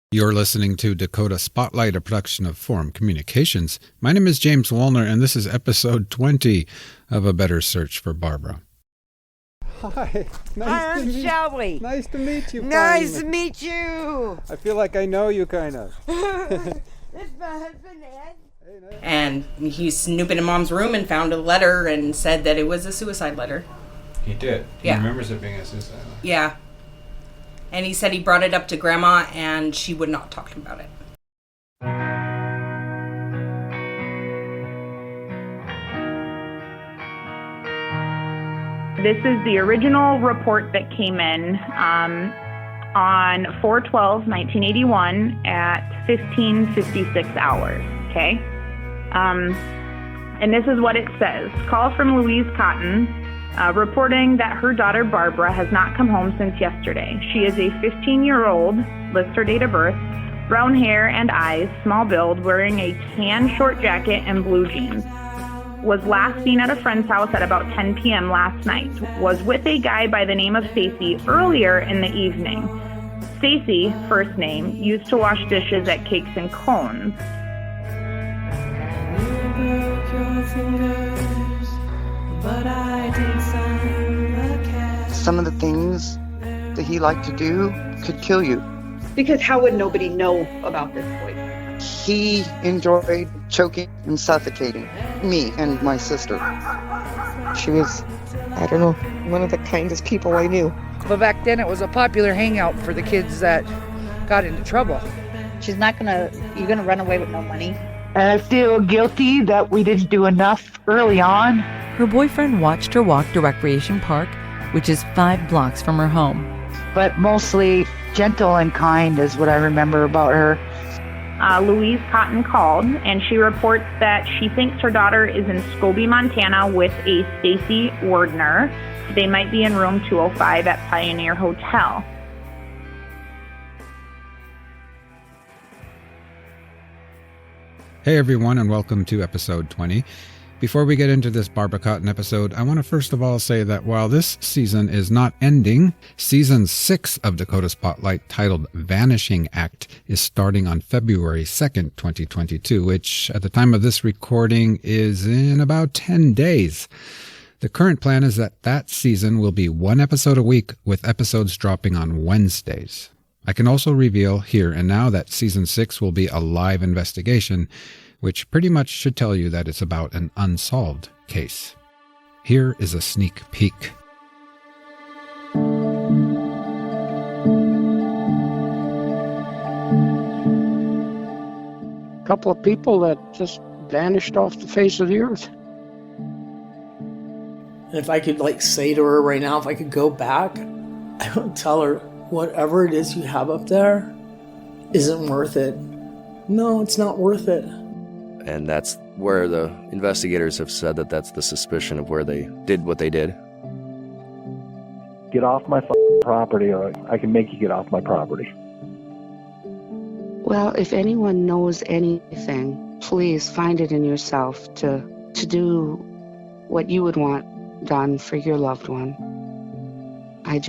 You're listening to Dakota Spotlight, a production of Forum Communications. My name is James Wallner, and this is episode 20 of A Better Search for Barbara. Hi. I'm Shelley. Nice to meet you. Nice to meet you. I feel like I know you, kind of. This is my husband, Ed. And he's snooping in Mom's room and found a letter and said that it was a suicide letter. He did? He Yeah. remembers it being a suicide letter. Yeah. And he said he brought it up to Grandma and she would not talk to him about it. This is the original report that came in on 4/12/1981 at 15:56 hours, okay? And this is what it says. Call from Louise Cotton, reporting that her daughter Barbara has not come home since yesterday. She is a 15-year-old, lists her date of birth, brown hair and eyes, small build, wearing a tan short jacket and blue jeans. Was last seen at a friend's house at about 10 p.m. last night. Was with a guy by the name of Stacey earlier in the evening. Stacey, first name, used to wash dishes at Cakes and Cones. Some of the things that he liked to do could kill you. Because how would nobody know about this boy? He enjoyed choking and suffocating me and my sister. She was, I don't know, one of the kindest people I knew. But back then it was a popular hangout for the kids that got into trouble. You're gonna run away with no money. And I feel guilty that we didn't do enough early on. Her boyfriend watched her walk to Recreation Park, which is 5 blocks from her home. But mostly gentle and kind is what I remember about her. Louise Cotton called, and she reports that she thinks her daughter is in Scobie, Montana with a Stacey Werder. They might be in room 205 at Pioneer Hotel. Hey everyone, and welcome to episode 20. Before we get into this Barbara Cotton episode, I want to first of all say that while this season is not ending, season 6 of Dakota Spotlight, titled Vanishing Act, is starting on February 2nd, 2022, which at the time of this recording is in about 10 days. The current plan is that season will be 1 episode a week, with episodes dropping on Wednesdays. I can also reveal here and now that season 6 will be a live investigation, which pretty much should tell you that it's about an unsolved case. Here is a sneak peek. A couple of people that just vanished off the face of the earth. If I could say to her right now, if I could go back, I would tell her, whatever it is you have up there isn't worth it. No, it's not worth it. And that's where the investigators have said that that's the suspicion of where they did what they did. Get off my property, or I can make you get off my property. Well, if anyone knows anything, please find it in yourself to do what you would want done for your loved one. I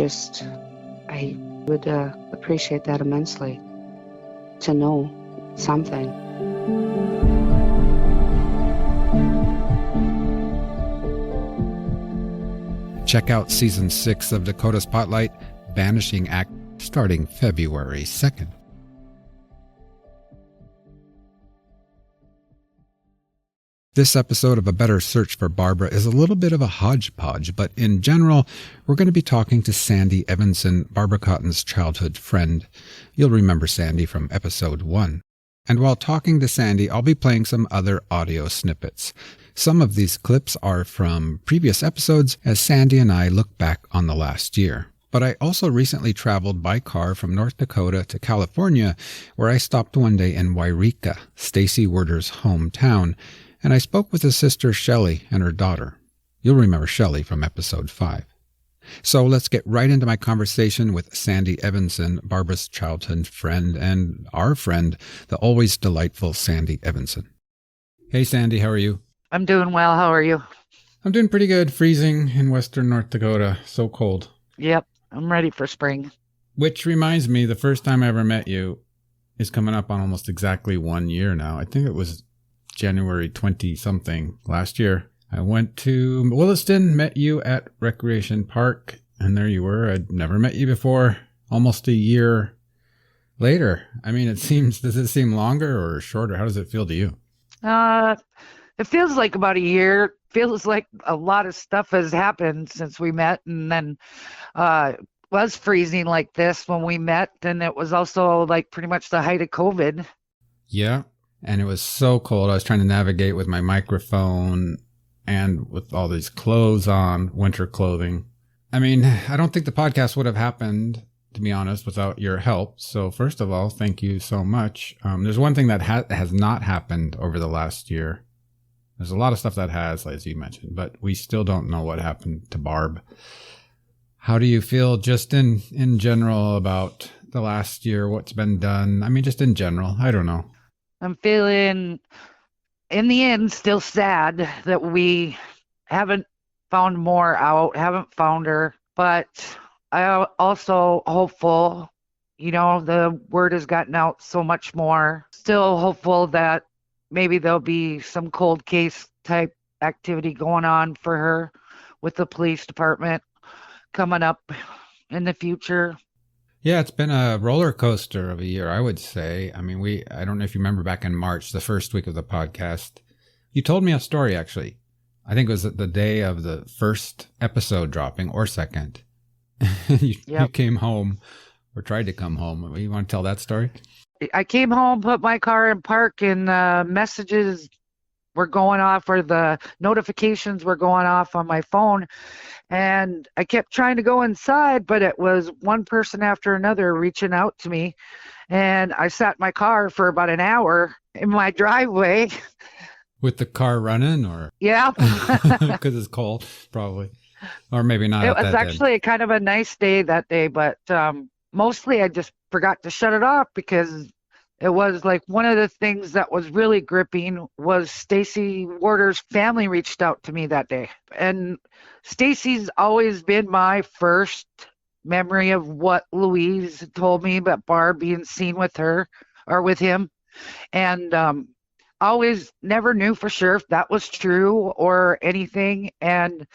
would appreciate that immensely, to know something. Check out season 6 of Dakota Spotlight, Vanishing Act, starting February 2nd. This episode of A Better Search for Barbara is a little bit of a hodgepodge, but in general, we're going to be talking to Sandee Evanson, Barbara Cotton's childhood friend. You'll remember Sandee from episode 1. And while talking to Sandee, I'll be playing some other audio snippets. Some of these clips are from previous episodes as Sandee and I look back on the last year. But I also recently traveled by car from North Dakota to California, where I stopped one day in Wairika, Stacey Werder's hometown, and I spoke with his sister Shelley and her daughter. You'll remember Shelley from episode 5. So let's get right into my conversation with Sandee Evanson, Barbara's childhood friend, and our friend, the always delightful Sandee Evanson. Hey Sandee, how are you? I'm doing well. How are you? I'm doing pretty good. Freezing in western North Dakota. So cold. Yep. I'm ready for spring. Which reminds me, the first time I ever met you, is coming up on almost exactly 1 year now. I think it was January 20-something last year. I went to Williston, met you at Recreation Park, and there you were. I'd never met you before. Almost a year later. I mean, does it seem longer or shorter? How does it feel to you? It feels like about a year. Feels like a lot of stuff has happened since we met, and then was freezing like this when we met, and it was also like pretty much the height of COVID. Yeah, and it was so cold. I was trying to navigate with my microphone and with all these clothes on, winter clothing. I mean, I don't think the podcast would have happened, to be honest, without your help. So first of all, thank you so much. There's one thing that has not happened over the last year. There's a lot of stuff that has, as you mentioned, but we still don't know what happened to Barb. How do you feel just in general about the last year, what's been done? I mean, just in general, I don't know. I'm feeling, in the end, still sad that we haven't found more out, haven't found her, but I also hopeful, the word has gotten out so much more. Still hopeful that maybe there'll be some cold case type activity going on for her with the police department coming up in the future. Yeah, it's been a roller coaster of a year, I would say. I mean, I don't know if you remember back in March, the first week of the podcast, you told me a story, actually. I think it was the day of the first episode dropping, or second. You came home, or tried to come home. You want to tell that story? I came home, put my car in park, and messages were going off, or the notifications were going off on my phone. And I kept trying to go inside, but it was one person after another reaching out to me. And I sat in my car for about an hour in my driveway. With the car running, or? Yeah. Because it's cold, probably. Or maybe not. It was actually kind of a nice day that day, but mostly I just forgot to shut it off, because it was like one of the things that was really gripping was Stacey Werder's family reached out to me that day. And Stacey's always been my first memory of what Louise told me about Barb being seen with her or with him. And always never knew for sure if that was true or anything. And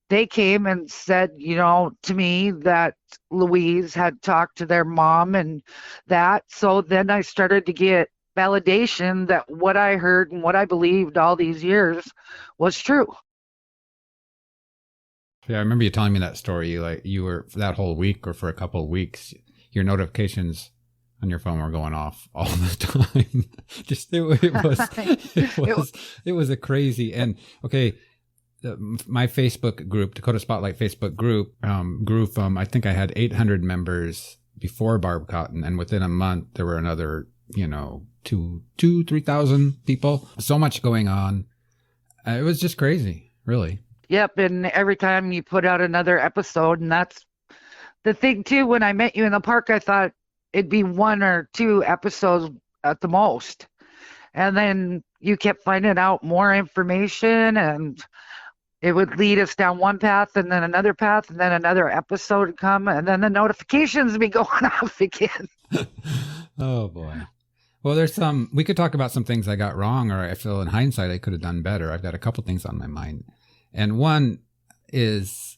they came and said, to me that Louise had talked to their mom and that. So then I started to get validation that what I heard and what I believed all these years was true. Yeah, I remember you telling me that story. You were, for that whole week or for a couple of weeks, your notifications on your phone were going off all the time. It was a crazy, and okay. My Facebook group, Dakota Spotlight Facebook group, grew from, I think I had 800 members before Barb Cotton, and within a month there were another, 3,000 people. So much going on. It was just crazy, really. Yep, and every time you put out another episode, and that's the thing too. When I met you in the park, I thought it'd be 1 or 2 episodes at the most, and then you kept finding out more information, and it would lead us down one path and then another path, and then another episode would come, and then the notifications would be going off again. Oh, boy. Well, we could talk about some things I got wrong, or I feel in hindsight I could have done better. I've got a couple things on my mind. And one is,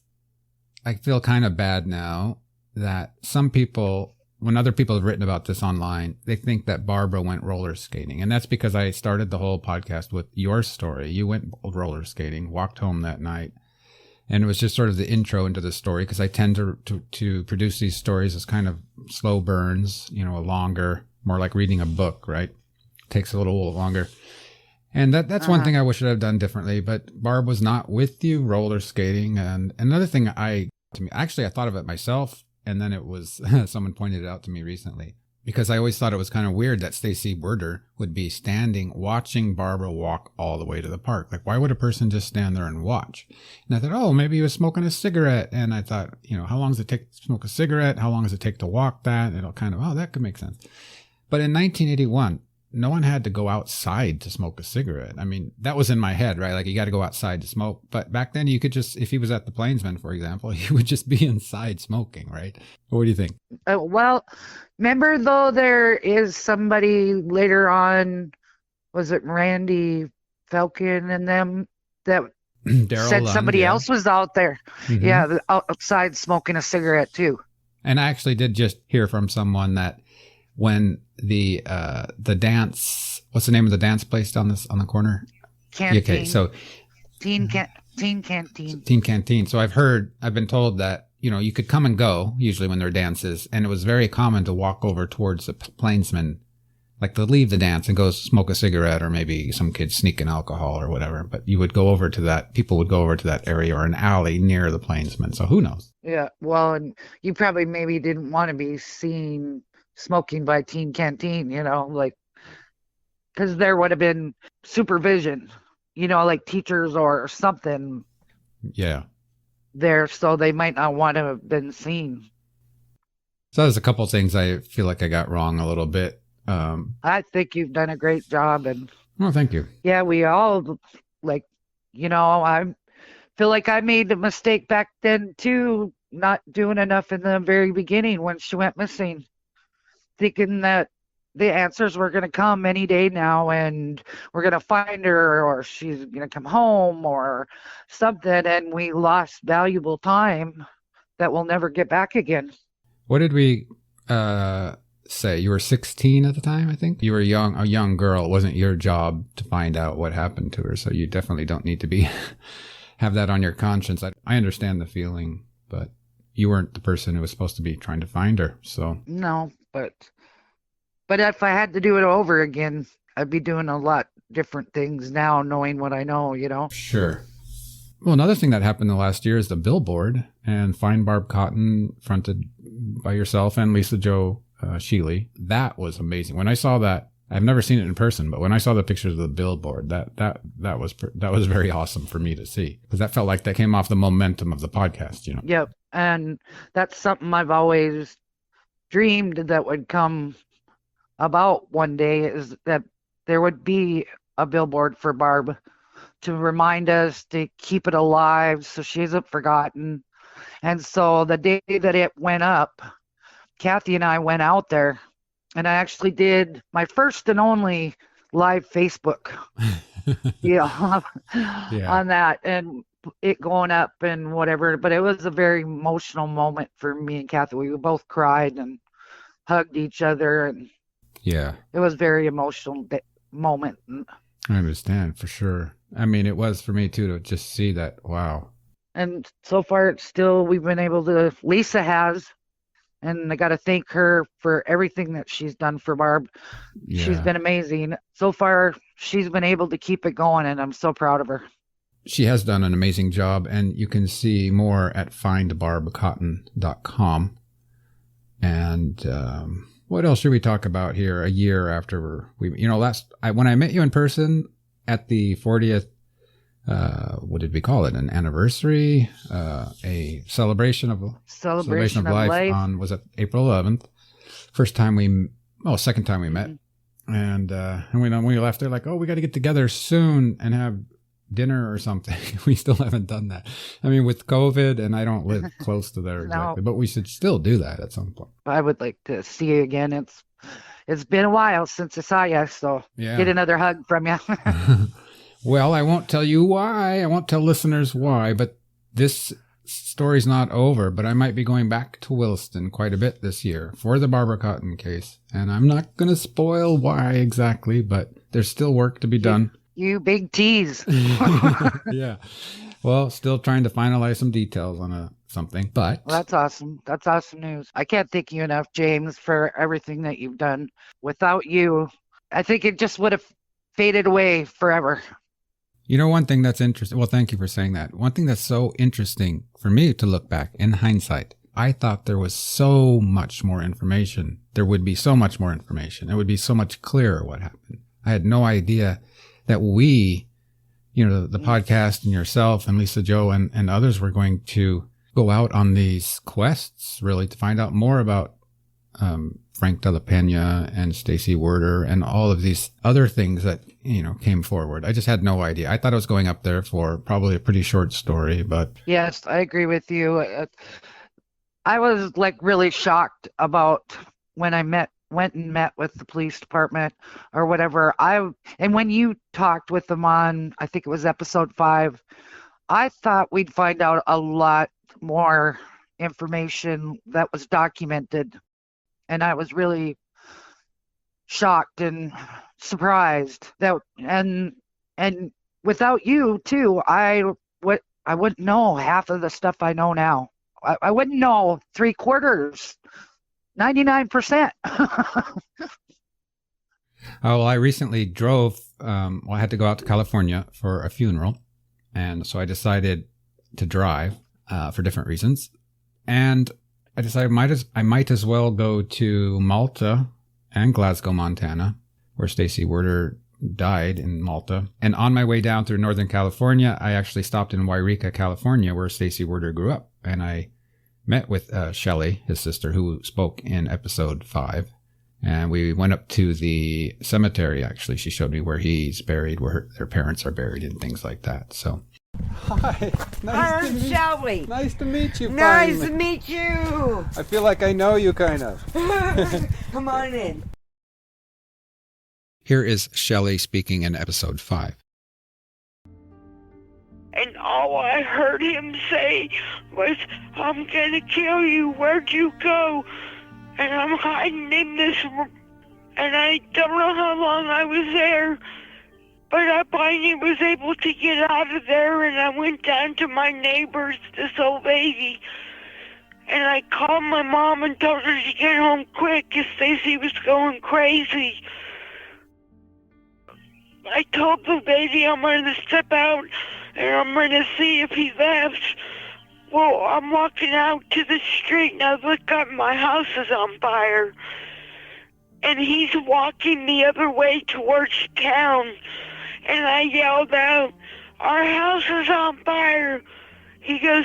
I feel kind of bad now that some people, when other people have written about this online, they think that Barbara went roller skating. And that's because I started the whole podcast with your story. You went roller skating, walked home that night. And it was just sort of the intro into the story, because I tend to produce these stories as kind of slow burns, longer, more like reading a book, right? Takes a little longer. And that's one thing I wish I'd have done differently. But Barb was not with you roller skating. And another thing I thought of it myself. And then it was, someone pointed it out to me recently, because I always thought it was kind of weird that Stacey Werder would be standing, watching Barbara walk all the way to the park. Like, why would a person just stand there and watch? And I thought, maybe he was smoking a cigarette. And I thought, how long does it take to smoke a cigarette? How long does it take to walk that? And it'll kind of, that could make sense. But in 1981, no one had to go outside to smoke a cigarette. I mean, that was in my head, right? Like, you got to go outside to smoke. But back then, you could just, if he was at the Plainsman, for example, he would just be inside smoking, right? What do you think? Well, remember, though, there is somebody later on, was it Randy Falcon and them, that Daryl said Lund, somebody yeah. else was out there. Mhm. Yeah, outside smoking a cigarette, too. And I actually did just hear from someone that when the dance, what's the name of the dance place on the corner? Canteen. Okay, so Teen Canteen. Teen Canteen. So I've been told that, you could come and go usually when there are dances, and it was very common to walk over towards the Plainsman, like to leave the dance and go smoke a cigarette, or maybe some kids sneaking alcohol or whatever. But you would go over to that, people would go over to that area or an alley near the Plainsman. So who knows? Yeah, well, and you probably maybe didn't want to be seen smoking by Teen Canteen, like, because there would have been supervision, like teachers or something Yeah. there, so they might not want to have been seen. So there's a couple of things I feel like I got wrong a little bit. I think you've done a great job, and Well, thank you. yeah, we all, like, I feel like I made a mistake back then too, not doing enough in the very beginning when she went missing, thinking that the answers were going to come any day now, and we're going to find her, or she's going to come home or something, and we lost valuable time that we'll never get back again. What did we say? You were 16 at the time, I think? You were a young girl. It wasn't your job to find out what happened to her, so you definitely don't need to be have that on your conscience. I understand the feeling, but you weren't the person who was supposed to be trying to find her, so... No, but if I had to do it over again, I'd be doing a lot different things now, knowing what I know, Sure. Well, another thing that happened the last year is the billboard, and Find Barb Cotton, fronted by yourself and Lisa Jo Sheely. That was amazing. When I saw that, I've never seen it in person, but when I saw the pictures of the billboard, that was very awesome for me to see, because that felt like that came off the momentum of the podcast, Yep, and that's something I've always dreamed that would come about one day, is that there would be a billboard for Barb to remind us to keep it alive so she isn't forgotten. And so the day that it went up, Kathy and I went out there, and I actually did my first and only live Facebook on that, and it going up and whatever. But it was a very emotional moment for me and Kathy. We both cried and hugged each other, and yeah, it was a very emotional moment. I understand, for sure. I mean, it was for me too, to just see that. Wow. And so far, we've been able to, Lisa has, and I got to thank her for everything that she's done for Barb. Yeah. She's been amazing. So far, she's been able to keep it going, and I'm so proud of her. She has done an amazing job, and you can see more at findbarbcotton.com. And what else should we talk about here a year after when I met you in person at the 40th, what did we call it? An anniversary, a celebration of life on, was it April 11th? Second time we met. And when we left, they're like, oh, we got to get together soon and have dinner or something. We still haven't done that. I mean, with COVID, and I don't live close to there exactly, but we should still do that at some point. I would like to see you again. It's been a while since I saw you, so get another hug from you. Well, I won't tell you why. I won't tell listeners why, but this story's not over. But I might be going back to Williston quite a bit this year for the Barbara Cotton case. And I'm not going to spoil why exactly, but there's still work to be done. You big tease. Yeah. Well, still trying to finalize some details on something, but... Well, that's awesome. That's awesome news. I can't thank you enough, James, for everything that you've done. Without you, I think it just would have faded away forever. One thing that's interesting, well, thank you for saying that. One thing that's so interesting for me to look back in hindsight, I thought there was so much more information. There would be so much more information. It would be so much clearer what happened. I had no idea that we, the podcast and yourself and Lisa Jo and others were going to go out on these quests really to find out more about Frank de la Pena and Stacey Werder and all of these other things that, came forward. I just had no idea. I thought I was going up there for probably a pretty short story, but... Yes, I agree with you. I was really shocked about when I went and met with the police department or whatever. And when you talked with them on, I think it was episode 5, I thought we'd find out a lot more information that was documented. And I was really shocked and surprised that, and without you too, I wouldn't know half of the stuff I know now. I wouldn't know 3/4, 99%. Well, I recently drove, I had to go out to California for a funeral. And so I decided to drive for different reasons. And I decided I might as well go to Malta and Glasgow, Montana, where Stacey Werder died in Malta. And on my way down through Northern California, I actually stopped in Wairika, California, where Stacey Werder grew up. And I met with Shelley, his sister, who spoke in episode 5. And we went up to the cemetery, actually. She showed me where he's buried, where their parents are buried and things like that. So... Hi. I'm Shelley. Nice to meet you, Nice finally. to meet you. I feel like I know you, kind of. Come on in. Here is Shelley speaking in episode 5. And all I heard him say was, I'm gonna kill you. Where'd you go? And I'm hiding in this room. And I don't know how long I was there. But I finally was able to get out of there, and I went down to my neighbor's, this old lady, and I called my mom and told her to get home quick because Stacey was going crazy. I told the lady I'm going to step out and I'm going to see if he left. Well, I'm walking out to the street and I look up, my house is on fire. And he's walking the other way towards town. And I yelled out, our house is on fire. He goes,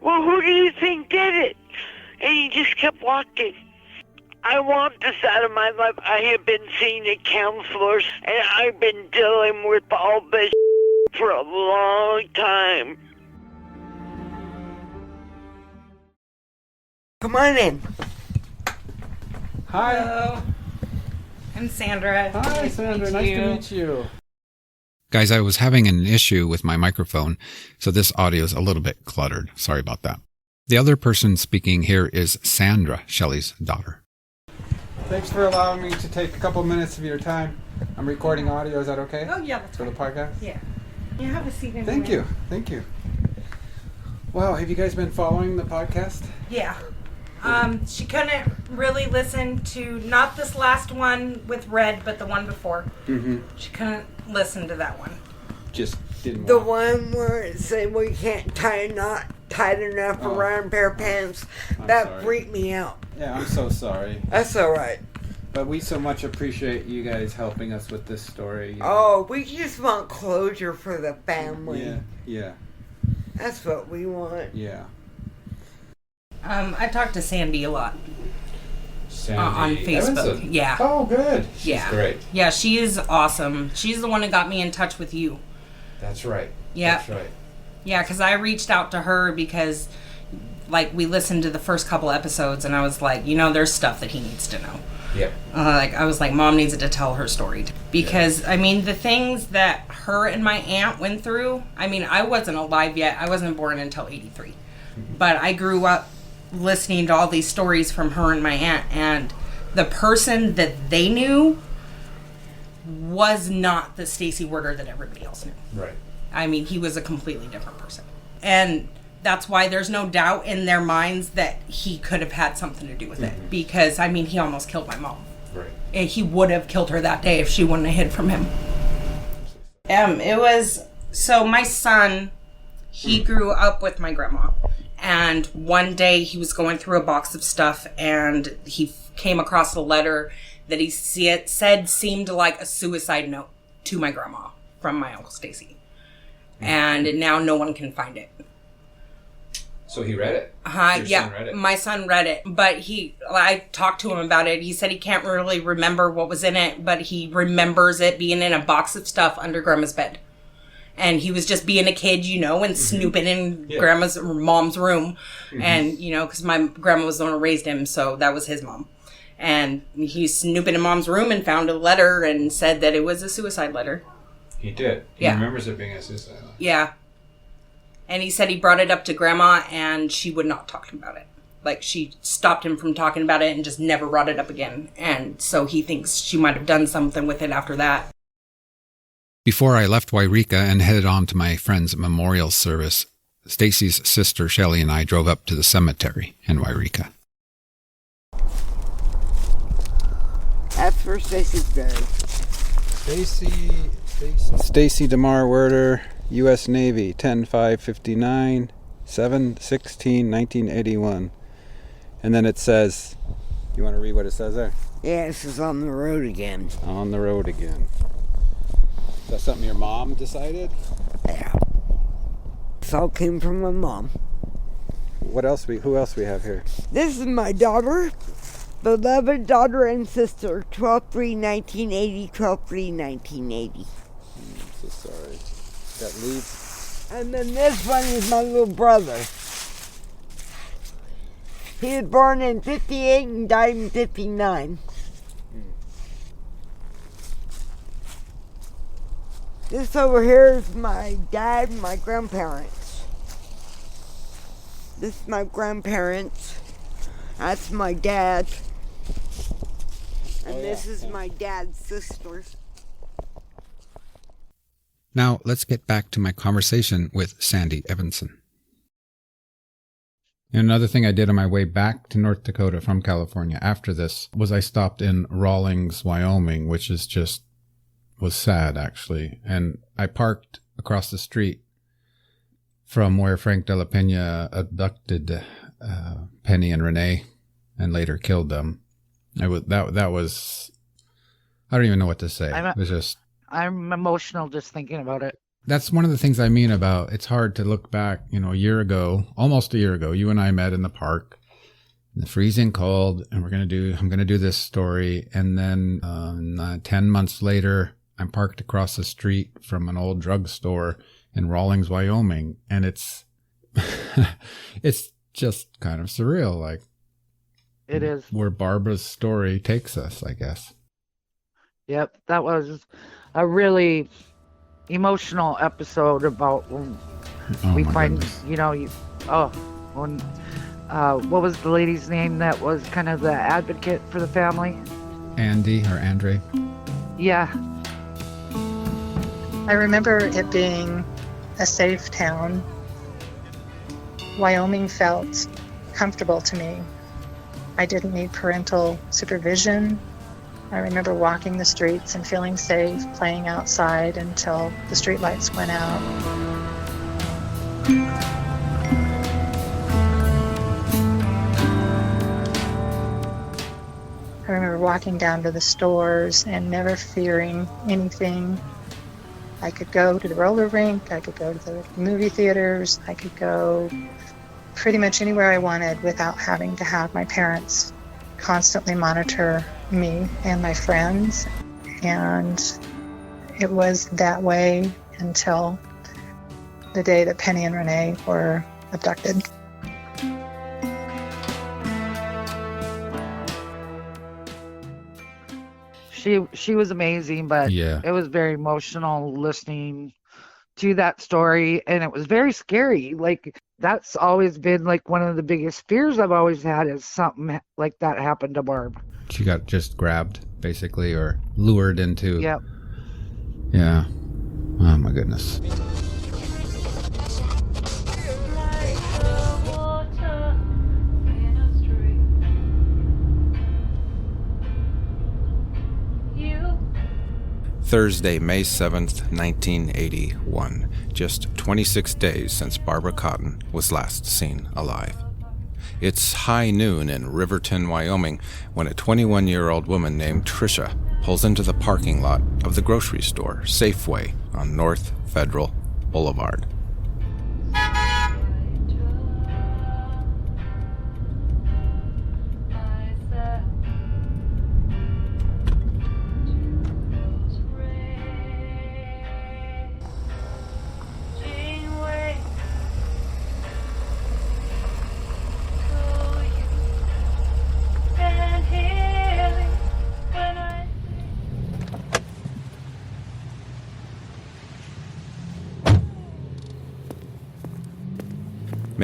well, who do you think did it? And he just kept walking. I want this out of my life. I have been seeing a counselor, and I've been dealing with all this for a long time. Come on in. Hi. Hello. I'm Sandra. Hi, Sandra. Nice to meet you. Guys, I was having an issue with my microphone, so this audio is a little bit cluttered. Sorry about that. The other person speaking here is Sandra, Shelley's daughter. Thanks for allowing me to take a couple minutes of your time. I'm recording audio. Is that okay? Oh, yeah. That's for the podcast? Yeah. You have a seat in Thank you. Thank you. Wow, have you guys been following the podcast? Yeah. She couldn't really listen to, not this last one with Red, but the one before. Mm-hmm. She couldn't listen to that one. Just didn't The want. one where it said we can't tie a knot tight enough Oh. around a pair of pants. I'm That sorry. freaked me out. Yeah, I'm so sorry. That's all right. But we so much appreciate you guys helping us with this story. You know? Oh, we just want closure for the family. Yeah, yeah, That's what we want. yeah. I talked to Sandee a lot. Sandee On Facebook. Evanson. Yeah. Oh, good. She's Yeah. great. Yeah, she is awesome. She's the one that got me in touch with you. That's right. Yeah. That's right. Yeah, because I reached out to her because, we listened to the first couple episodes, and I was like, there's stuff that he needs to know. Yeah. I was like, Mom needs to tell her story. Because, the things that her and my aunt went through, I wasn't alive yet. I wasn't born until 83. Mm-hmm. But I grew up listening to all these stories from her and my aunt, and the person that they knew was not the Stacey Werder that everybody else knew. Right. He was a completely different person. And that's why there's no doubt in their minds that he could have had something to do with it. Because, he almost killed my mom. Right. And he would have killed her that day if she wouldn't have hid from him. It was, so my son, he grew up with my grandma. And one day he was going through a box of stuff and he came across a letter that he said seemed like a suicide note to my grandma from my Uncle Stacey. And now no one can find it. So he read it? Yeah, read it. My son read it, but I talked to him about it. He said he can't really remember what was in it, but he remembers it being in a box of stuff under Grandma's bed. And he was just being a kid, and snooping in Grandma's or Mom's room. And, because my grandma was the one who raised him, so that was his mom. And he's snooping in Mom's room and found a letter and said that it was a suicide letter. He did? He remembers it being a suicide letter? Yeah. And he said he brought it up to Grandma and she would not talk about it. Like, she stopped him from talking about it and just never brought it up again. And so he thinks she might have done something with it after that. Before I left Wairika and headed on to my friend's memorial service, Stacey's sister Shelley and I drove up to the cemetery in Wairika. That's where Stacey's buried. Stacey DeMar Werder, U.S. Navy, 10/5/59, 7/16/1981. And then it says, you want to read what it says there? Yeah, it says on the road again. On the road again. Is that something your mom decided? Yeah. This all came from my mom. Who else we have here? This is my daughter, beloved daughter and sister, 12/3/1980, 12/3/1980. I'm so sorry. Got leaves. And then this one is my little brother. He was born in 58 and died in 59. This over here is my dad and my grandparents. This is my grandparents. That's my dad. And this is my dad's sisters. Now, let's get back to my conversation with Sandee Evanson. And another thing I did on my way back to North Dakota from California after this was I stopped in Rawlins, Wyoming, which is was sad, actually. And I parked across the street from where Frank De La Pena abducted Penny and Renee and later killed them. That was, I don't even know what to say. I'm emotional just thinking about it. That's one of the things I mean about it's hard to look back, almost a year ago, you and I met in the park in the freezing cold, and I'm going to do this story. And then 10 months later, I'm parked across the street from an old drugstore in Rawlins, Wyoming. And it's just kind of surreal. Like, it is where Barbara's story takes us, I guess. Yep. That was a really emotional episode about when we find, what was the lady's name that was kind of the advocate for the family? Andy or Andre? Yeah. I remember it being a safe town. Wyoming felt comfortable to me. I didn't need parental supervision. I remember walking the streets and feeling safe, playing outside until the streetlights went out. I remember walking down to the stores and never fearing anything. I could go to the roller rink, I could go to the movie theaters, I could go pretty much anywhere I wanted without having to have my parents constantly monitor me and my friends. And it was that way until the day that Penny and Renee were abducted. She was amazing, but it was very emotional listening to that story, and it was very scary. Like, that's always been like one of the biggest fears I've always had, is something like that happened to Barb. She got just grabbed, basically, or lured into. Yep. Yeah. Oh my goodness. Thursday, May 7th, 1981. Just 26 days since Barbara Cotton was last seen alive. It's high noon in Riverton, Wyoming, when a 21-year-old woman named Tricia pulls into the parking lot of the grocery store, Safeway, on North Federal Boulevard.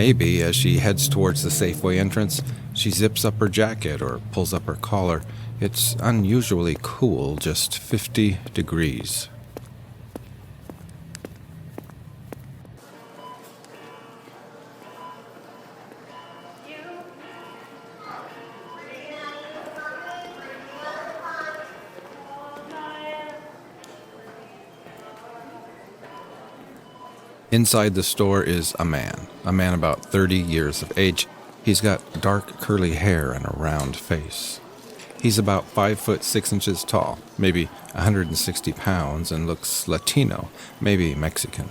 Maybe as she heads towards the Safeway entrance, she zips up her jacket or pulls up her collar. It's unusually cool, just 50 degrees. Inside the store is a man about 30 years of age. He's got dark curly hair and a round face. He's about 5 foot 6 inches tall, maybe 160 pounds, and looks Latino, maybe Mexican.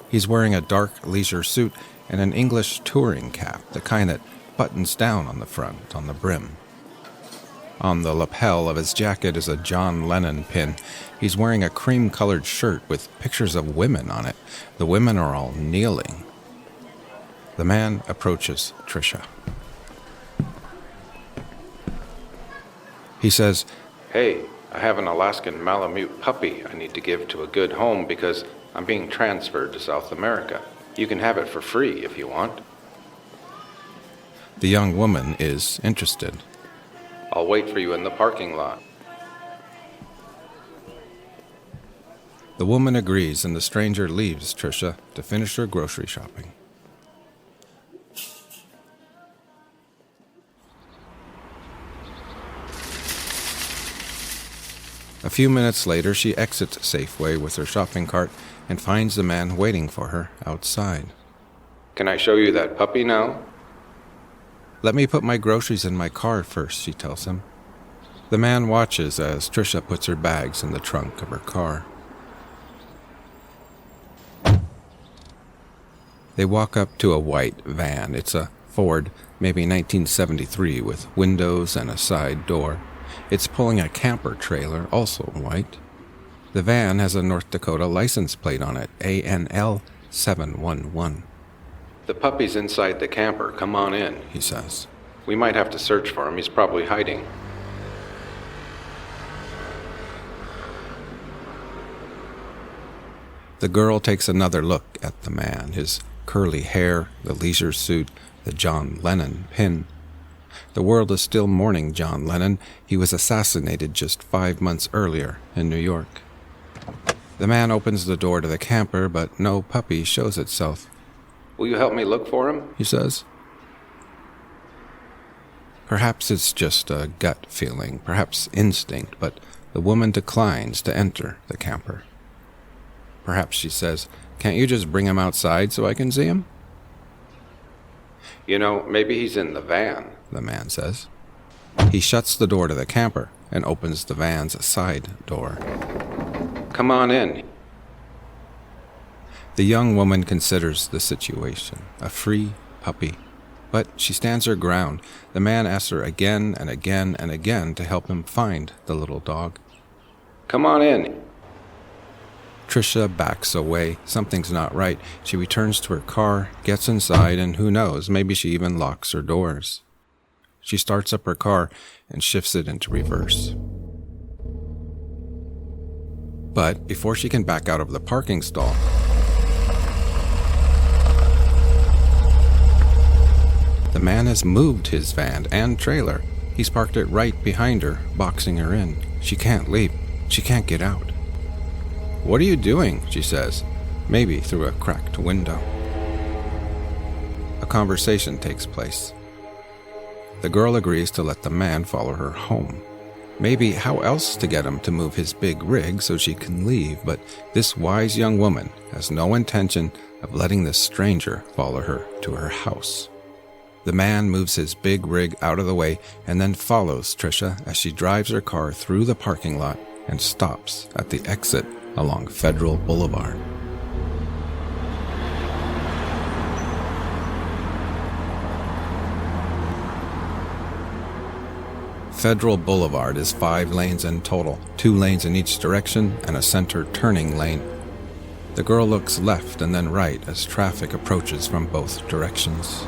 He's wearing a dark leisure suit and an English touring cap, the kind that buttons down on the front, on the brim. On the lapel of his jacket is a John Lennon pin. He's wearing a cream-colored shirt with pictures of women on it. The women are all kneeling. The man approaches Tricia. He says, "Hey, I have an Alaskan Malamute puppy I need to give to a good home because I'm being transferred to South America. You can have it for free if you want." The young woman is interested. "I'll wait for you in the parking lot." The woman agrees, and the stranger leaves Tricia to finish her grocery shopping. A few minutes later, she exits Safeway with her shopping cart and finds the man waiting for her outside. "Can I show you that puppy now?" "Let me put my groceries in my car first," she tells him. The man watches as Tricia puts her bags in the trunk of her car. They walk up to a white van. It's a Ford, maybe 1973, with windows and a side door. It's pulling a camper trailer, also white. The van has a North Dakota license plate on it, ANL 711. "The puppy's inside the camper. Come on in," he says. "We might have to search for him. He's probably hiding." The girl takes another look at the man, his curly hair, the leisure suit, the John Lennon pin. The world is still mourning John Lennon. He was assassinated just 5 months earlier in New York. The man opens the door to the camper, but no puppy shows itself. "Will you help me look for him?" he says. Perhaps it's just a gut feeling, perhaps instinct, but the woman declines to enter the camper. Perhaps she says, "Can't you just bring him outside so I can see him?" "You know, maybe he's in the van," the man says. He shuts the door to the camper and opens the van's side door. "Come on in." The young woman considers the situation, a free puppy. But she stands her ground. The man asks her again and again and again to help him find the little dog. "Come on in." Tricia backs away. Something's not right. She returns to her car, gets inside, and who knows, maybe she even locks her doors. She starts up her car and shifts it into reverse. But before she can back out of the parking stall, the man has moved his van and trailer. He's parked it right behind her, boxing her in. She can't leave. She can't get out. "What are you doing?" she says, maybe through a cracked window. A conversation takes place. The girl agrees to let the man follow her home. Maybe how else to get him to move his big rig so she can leave, but this wise young woman has no intention of letting this stranger follow her to her house. The man moves his big rig out of the way and then follows Tricia as she drives her car through the parking lot and stops at the exit along Federal Boulevard. Federal Boulevard is 5 lanes in total, 2 lanes in each direction and a center turning lane. The girl looks left and then right as traffic approaches from both directions.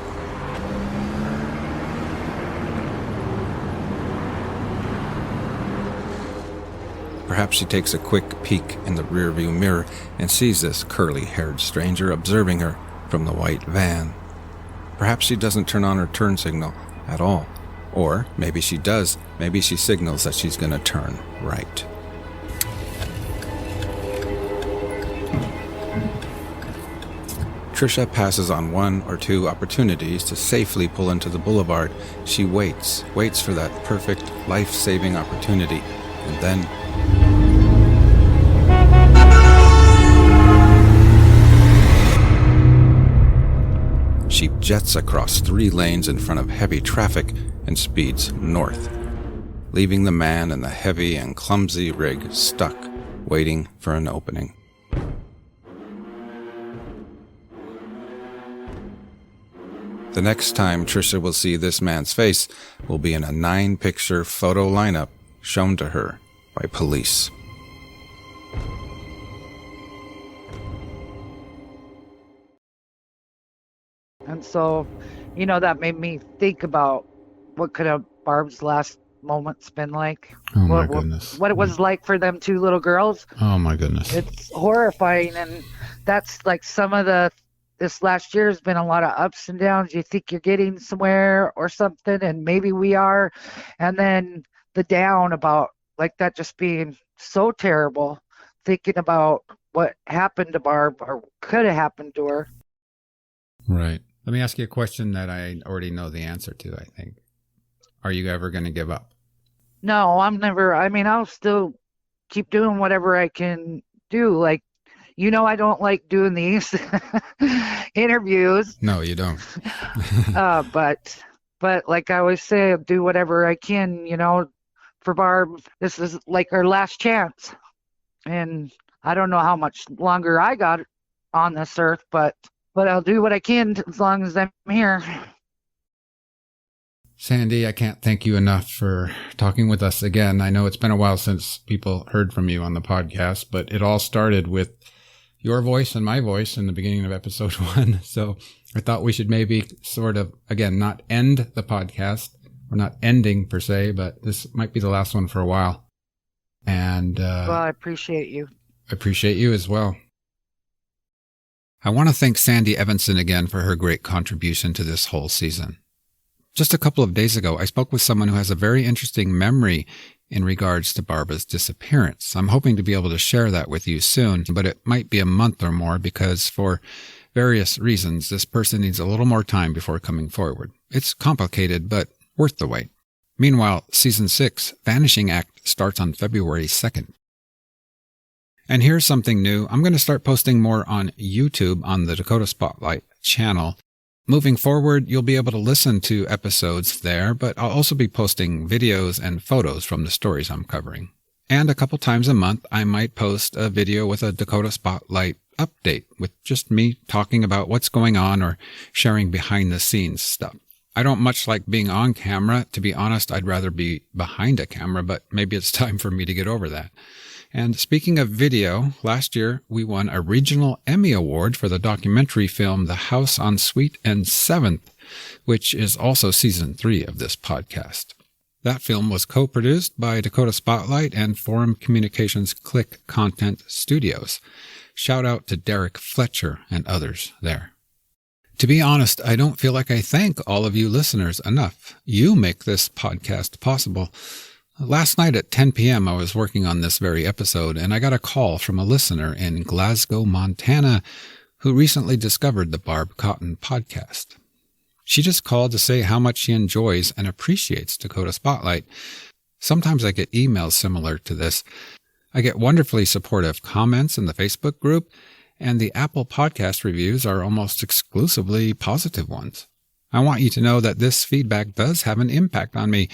Perhaps she takes a quick peek in the rearview mirror and sees this curly-haired stranger observing her from the white van. Perhaps she doesn't turn on her turn signal at all. Or maybe she does. Maybe she signals that she's going to turn right. Trisha passes on one or two opportunities to safely pull into the boulevard. She waits for that perfect, life-saving opportunity, and then... she jets across 3 lanes in front of heavy traffic and speeds north, leaving the man in the heavy and clumsy rig stuck, waiting for an opening. The next time Trisha will see this man's face will be in a 9-picture photo lineup shown to her by police. And so, that made me think about what could have Barb's last moments been like. Oh my goodness. What it was like for them 2 little girls. Oh my goodness. It's horrifying, and that's like some of this last year has been a lot of ups and downs. You think you're getting somewhere or something, and maybe we are. And then the down about like that just being so terrible, thinking about what happened to Barb or could have happened to her. Right. Let me ask you a question that I already know the answer to, I think. Are you ever going to give up? No, I'm never. I mean, I'll still keep doing whatever I can do. Like, I don't like doing these interviews. No, you don't. But like I always say, I'll do whatever I can, for Barb. This is like her last chance. And I don't know how much longer I got on this earth, but I'll do what I can as long as I'm here. Sandee, I can't thank you enough for talking with us again. I know it's been a while since people heard from you on the podcast, but it all started with your voice and my voice in the beginning of episode 1. So I thought we should maybe sort of, again, not end the podcast. We're not ending per se, but this might be the last one for a while. And well, I appreciate you. I appreciate you as well. I want to thank Sandee Evanson again for her great contribution to this whole season. Just a couple of days ago, I spoke with someone who has a very interesting memory in regards to Barbara's disappearance. I'm hoping to be able to share that with you soon, but it might be a month or more because for various reasons, this person needs a little more time before coming forward. It's complicated, but worth the wait. Meanwhile, Season 6, Vanishing Act, starts on February 2nd. And here's something new. I'm going to start posting more on YouTube on the Dakota Spotlight channel. Moving forward, you'll be able to listen to episodes there, but I'll also be posting videos and photos from the stories I'm covering. And a couple times a month, I might post a video with a Dakota Spotlight update with just me talking about what's going on or sharing behind-the-scenes stuff. I don't much like being on camera. To be honest, I'd rather be behind a camera, but maybe it's time for me to get over that. And speaking of video, last year we won a regional Emmy Award for the documentary film The House on Sweet and 7th, which is also Season 3 of this podcast. That film was co-produced by Dakota Spotlight and Forum Communications Click Content Studios. Shout out to Derek Fletcher and others there. To be honest, I don't feel like I thank all of you listeners enough. You make this podcast possible. Last night at 10 p.m. I was working on this very episode, and I got a call from a listener in Glasgow, Montana, who recently discovered the Barb Cotton podcast. She just called to say how much she enjoys and appreciates Dakota Spotlight. Sometimes I get emails similar to this. I get wonderfully supportive comments in the Facebook group, and the Apple Podcast reviews are almost exclusively positive ones. I want you to know that this feedback does have an impact on me,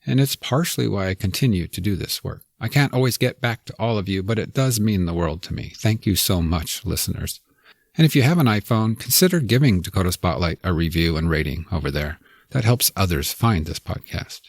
and it's partially why I continue to do this work. I can't always get back to all of you, but it does mean the world to me. Thank you so much, listeners. And if you have an iPhone, consider giving Dakota Spotlight a review and rating over there. That helps others find this podcast.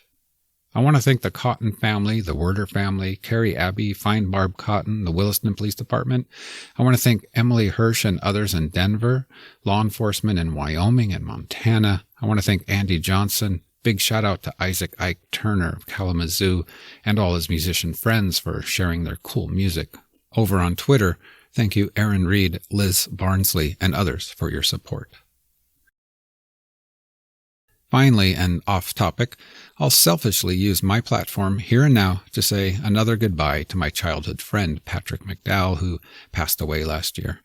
I want to thank the Cotton family, the Werder family, Carrie Abbey, Find Barb Cotton, the Williston Police Department. I want to thank Emily Hirsch and others in Denver, law enforcement in Wyoming and Montana. I want to thank Andy Johnson. Big shout out to Isaac Ike Turner of Kalamazoo and all his musician friends for sharing their cool music. Over on Twitter, thank you Aaron Reed, Liz Barnsley, and others for your support. Finally, and off topic, I'll selfishly use my platform here and now to say another goodbye to my childhood friend, Patrick McDowell, who passed away last year.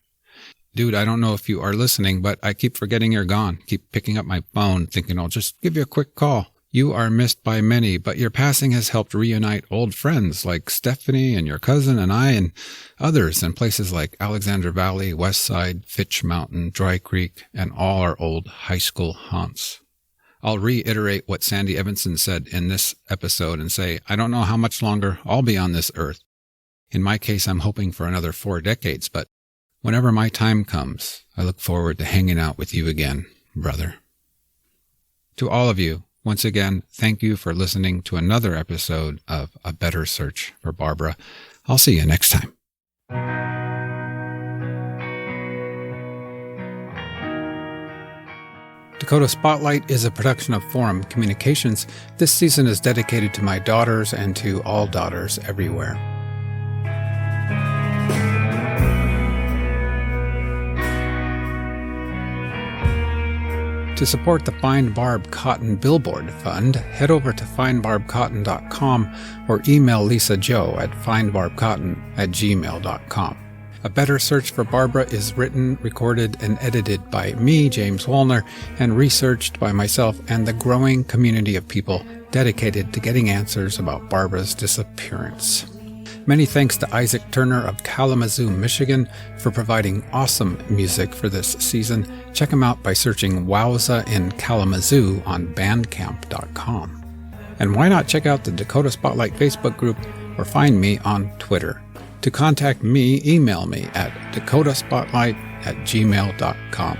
Dude, I don't know if you are listening, but I keep forgetting you're gone. Keep picking up my phone, thinking I'll just give you a quick call. You are missed by many, but your passing has helped reunite old friends like Stephanie and your cousin and I and others in places like Alexander Valley, Westside, Fitch Mountain, Dry Creek, and all our old high school haunts. I'll reiterate what Sandee Evanson said in this episode and say, I don't know how much longer I'll be on this earth. In my case, I'm hoping for another 4 decades, but whenever my time comes, I look forward to hanging out with you again, brother. To all of you, once again, thank you for listening to another episode of A Better Search for Barbara. I'll see you next time. Dakota Spotlight is a production of Forum Communications. This season is dedicated to my daughters and to all daughters everywhere. To support the Find Barb Cotton Billboard Fund, head over to findbarbcotton.com or email Lisa Jo at findbarbcotton@gmail.com. A Better Search for Barbara is written, recorded, and edited by me, James Woolner, and researched by myself and the growing community of people dedicated to getting answers about Barbara's disappearance. Many thanks to Isaac Turner of Kalamazoo, Michigan, for providing awesome music for this season. Check him out by searching Wowza in Kalamazoo on bandcamp.com. And why not check out the Dakota Spotlight Facebook group or find me on Twitter. To contact me, email me at dakotaspotlight@gmail.com.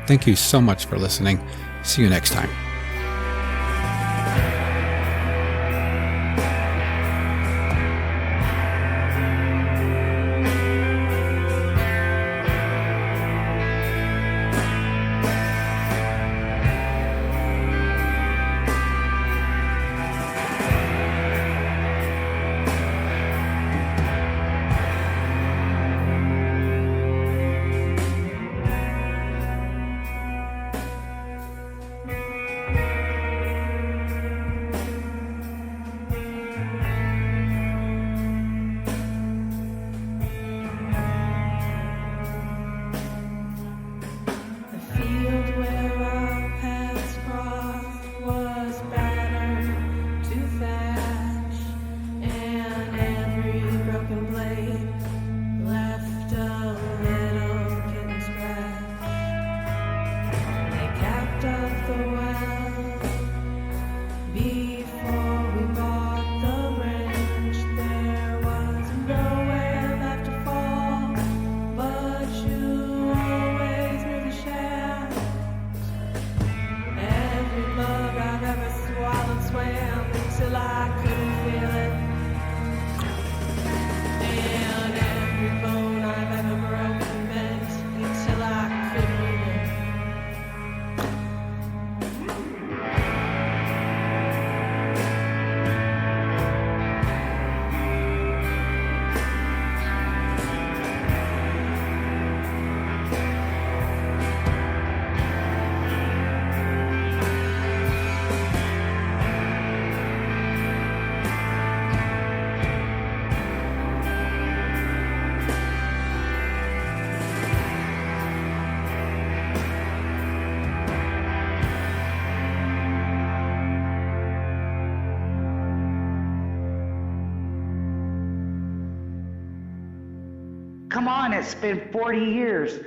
Thank you so much for listening. See you next time. Come on, it's been 40 years.